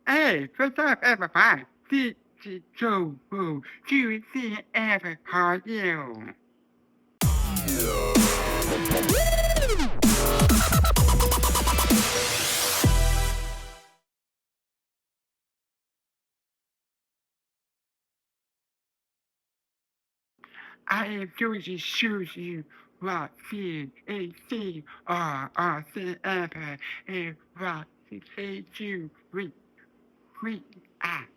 Hey, what's up, everybody? This is Joe to see ever how you. I am going to show you what C-A-C-R-R-C ever and what C-A-Q we are.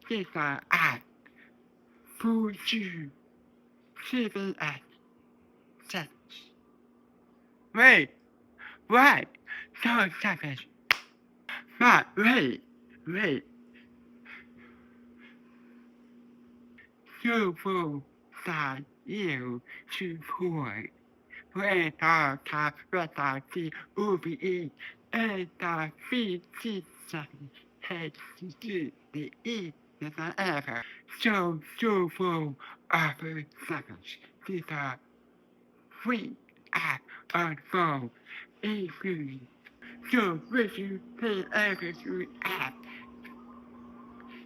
ที่สะอาดผู้ชื่อที่เป็นอาจจัดWait, what? So savage. Not wait. So full side you to point. Where ta rata ti ubi and ta feet head the e than ever. So full of savage. These are free at unfold. If you so wish you pay every at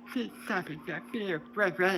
ที่ทราบถึงจะเปรียบไว้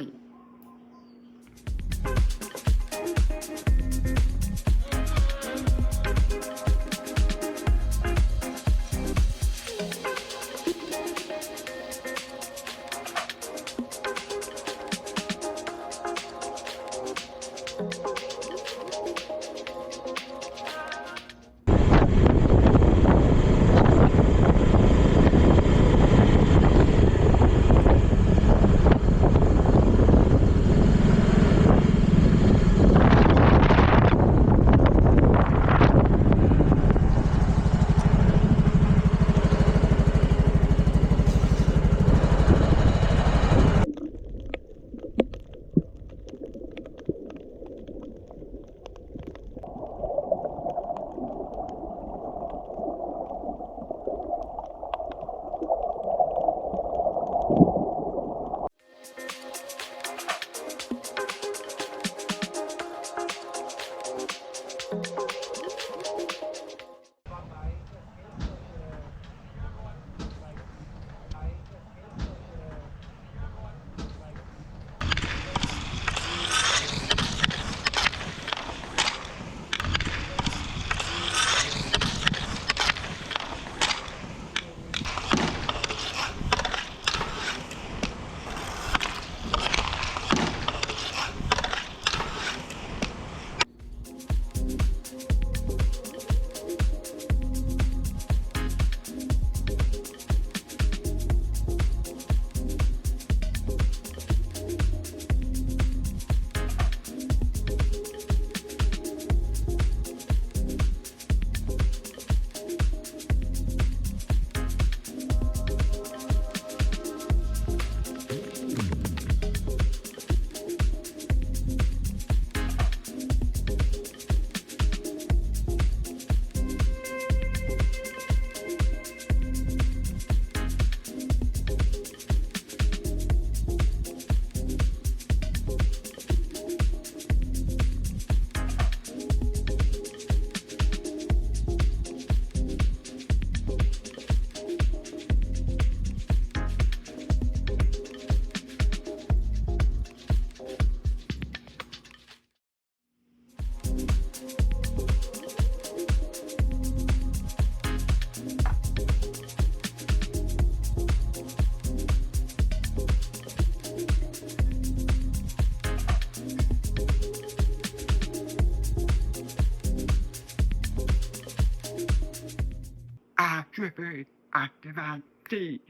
After activity,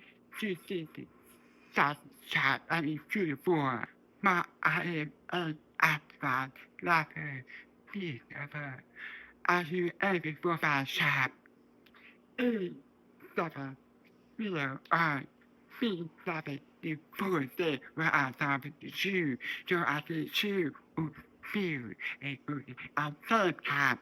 chat and for my I am active later ever as you every for that chat. A seven below I see seven the first day where I saw the shoe, so I see shoe feel a good and third time.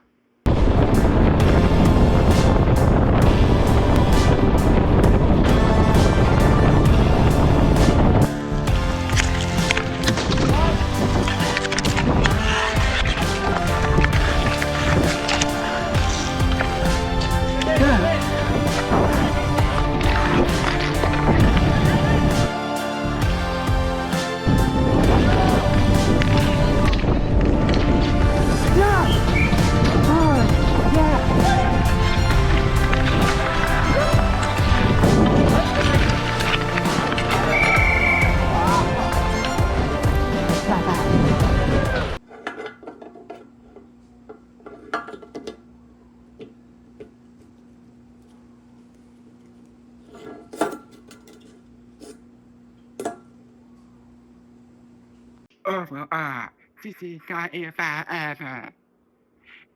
over 这是该一发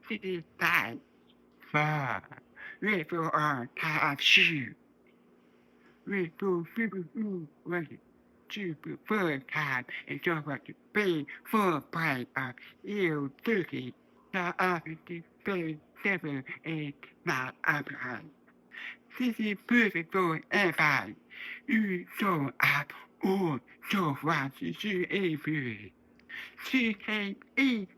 这是在发月不他去月不为去不看就会被破坏有自己的被这个拿这是perfect ever 宇宙我做法只是一笔是可以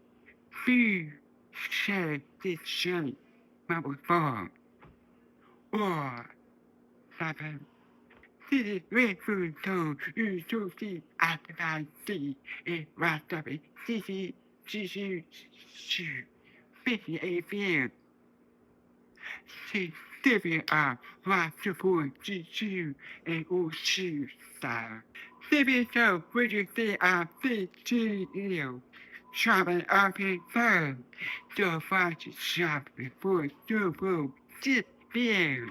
必须的事那不放我大概是为复仇宇宙的大地我这边继续去必须一边是这边我就不继续无视的这边就会觉得被拘留上面平分就发起下面不就不这边